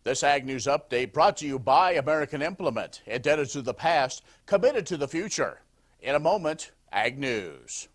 This Ag News Update brought to you by American Implement, indebted to the past, committed to the future. In a moment, Ag News.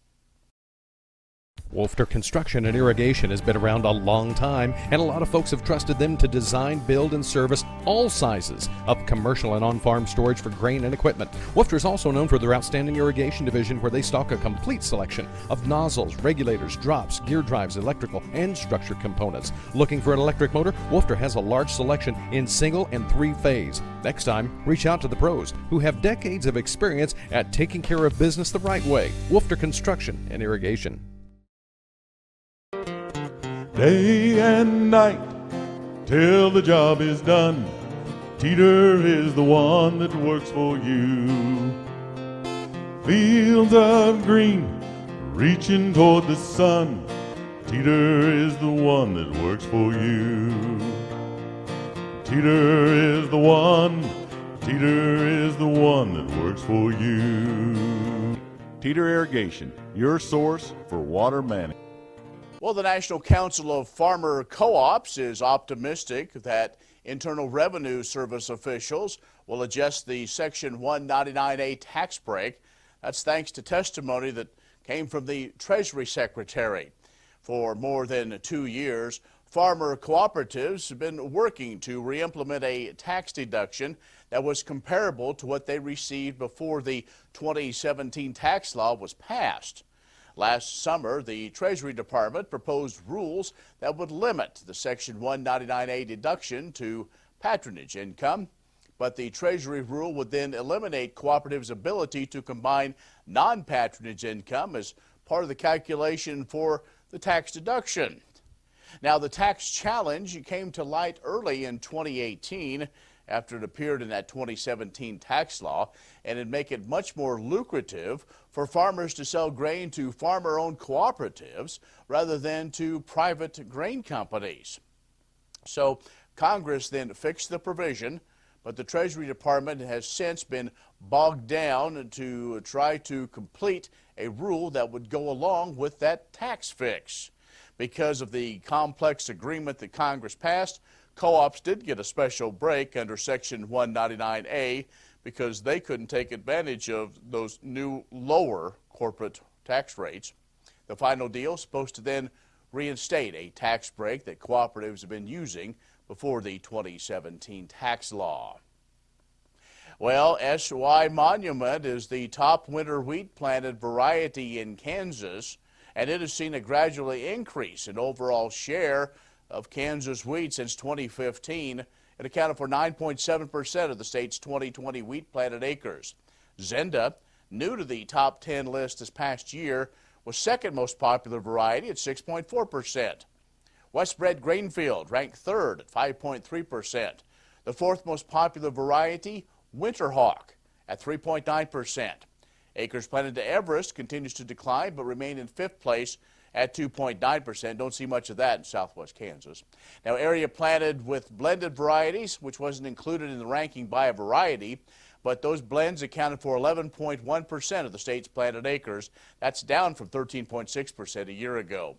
Wolfter Construction and Irrigation has been around a long time, and a lot of folks have trusted them to design, build, and service all sizes of commercial and on-farm storage for grain and equipment. Wolfter is also known for their outstanding irrigation division, where they stock a complete selection of nozzles, regulators, drops, gear drives, electrical, and structure components. Looking for an electric motor? Wolfter has a large selection in single and three-phase. Next time, reach out to the pros who have decades of experience at taking care of business the right way. Wolfter Construction and Irrigation. Day and night till the job is done, Teeter is the one that works for you. Fields of green reaching toward the sun, Teeter is the one that works for you. Teeter is the one, Teeter is the one that works for you. Teeter Irrigation, your source for water management. Well, the National Council of Farmer Co-ops is optimistic that Internal Revenue Service officials will adjust the Section 199A tax break. That's thanks to testimony that came from the Treasury Secretary. For more than 2 years, farmer cooperatives have been working to re-implement a tax deduction that was comparable to what they received before the 2017 tax law was passed. Last summer, the Treasury Department proposed rules that would limit the Section 199A deduction to patronage income, but the Treasury rule would then eliminate cooperatives' ability to combine non-patronage income as part of the calculation for the tax deduction. Now, the tax challenge came to light early in 2018 after it appeared in that 2017 tax law, and it'd make it much more lucrative for farmers to sell grain to farmer-owned cooperatives rather than to private grain companies. So Congress then fixed the provision, but the Treasury Department has since been bogged down to try to complete a rule that would go along with that tax fix. Because of the complex agreement that Congress passed, co-ops did get a special break under Section 199A because they couldn't take advantage of those new lower corporate tax rates. The final deal is supposed to then reinstate a tax break that cooperatives have been using before the 2017 tax law. Well, SY Monument is the top winter wheat planted variety in Kansas, and it has seen a gradual increase in overall share of Kansas wheat since 2015. It accounted for 9.7% of the state's 2020 wheat planted acres. Zenda, new to the top 10 list this past year, was second most popular variety at 6.4%. Westbred Grainfield ranked third at 5.3%. The fourth most popular variety, Winterhawk, at 3.9%. Acres planted to Everest continues to decline but remain in fifth place at 2.9%. Don't see much of that in southwest Kansas. Now, area planted with blended varieties, which wasn't included in the ranking by a variety, but those blends accounted for 11.1% of the state's planted acres. That's down from 13.6% a year ago.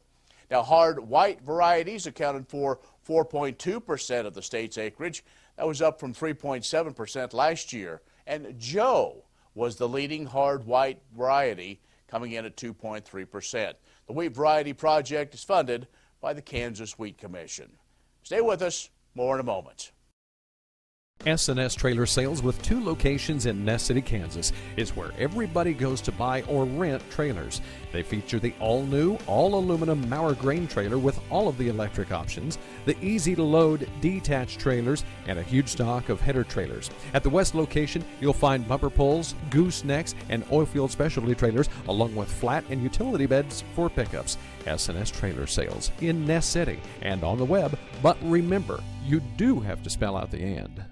Now, hard white varieties accounted for 4.2% of the state's acreage. That was up from 3.7% last year. And Joe was the leading hard white variety, coming in at 2.3%. The Wheat Variety Project is funded by the Kansas Wheat Commission. Stay with us. More in a moment. S&S Trailer Sales, with 2 locations in Ness City, Kansas, is where everybody goes to buy or rent trailers. They feature the all-new, all-aluminum Maurer grain trailer with all of the electric options, the easy-to-load detached trailers, and a huge stock of header trailers. At the west location, you'll find bumper pulls, goosenecks, and oilfield specialty trailers, along with flat and utility beds for pickups. S&S Trailer Sales in Ness City and on the web, but remember, you do have to spell out the and.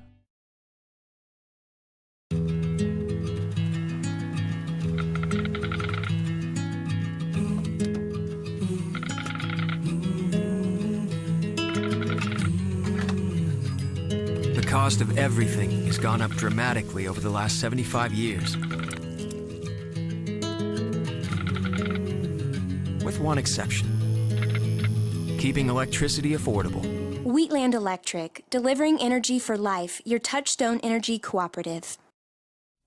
The cost of everything has gone up dramatically over the last 75 years. With one exception: keeping electricity affordable. Wheatland Electric, delivering energy for life, your Touchstone Energy Cooperative.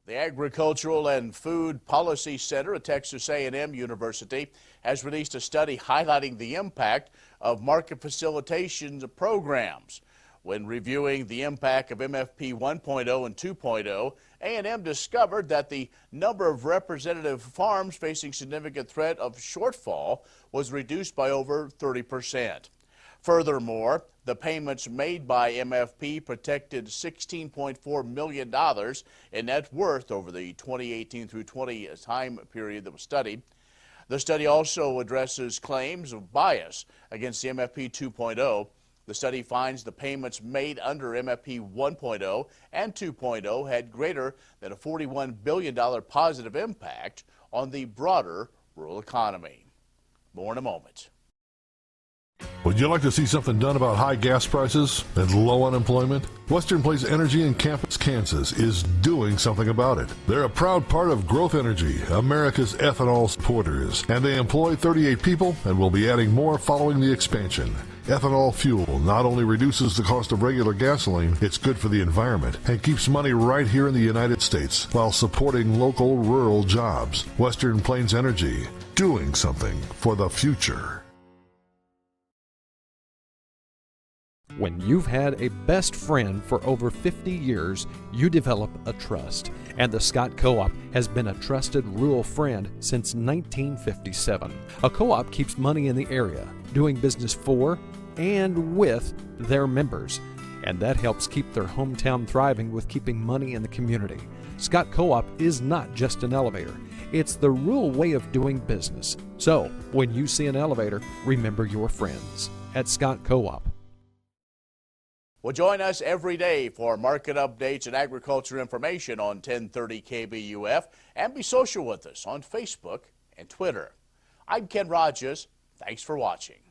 The Agricultural and Food Policy Center at Texas A&M University has released a study highlighting the impact of market facilitation programs. When reviewing the impact of MFP 1.0 and 2.0, A&M discovered that the number of representative farms facing significant threat of shortfall was reduced by over 30%. Furthermore, the payments made by MFP protected $16.4 million in net worth over the 2018 through 20 time period that was studied. The study also addresses claims of bias against the MFP 2.0. The study finds the payments made under MFP 1.0 and 2.0 had greater than a $41 billion positive impact on the broader rural economy. More in a moment. Would you like to see something done about high gas prices and low unemployment? Western Place Energy in Campus, Kansas is doing something about it. They're a proud part of Growth Energy, America's ethanol supporters, and they employ 38 people and will be adding more following the expansion. Ethanol fuel not only reduces the cost of regular gasoline, it's good for the environment and keeps money right here in the United States while supporting local rural jobs. Western Plains Energy, doing something for the future. When you've had a best friend for over 50 years, you develop a trust. And the Scott Co-op has been a trusted rural friend since 1957. A co-op keeps money in the area, doing business for and with their members. And that helps keep their hometown thriving with keeping money in the community. Scott Co-op is not just an elevator. It's the rural way of doing business. So, when you see an elevator, remember your friends at Scott Co-op. Well, join us every day for market updates and agriculture information on 1030 KBUF, and be social with us on Facebook and Twitter. I'm Ken Rahjes. Thanks for watching.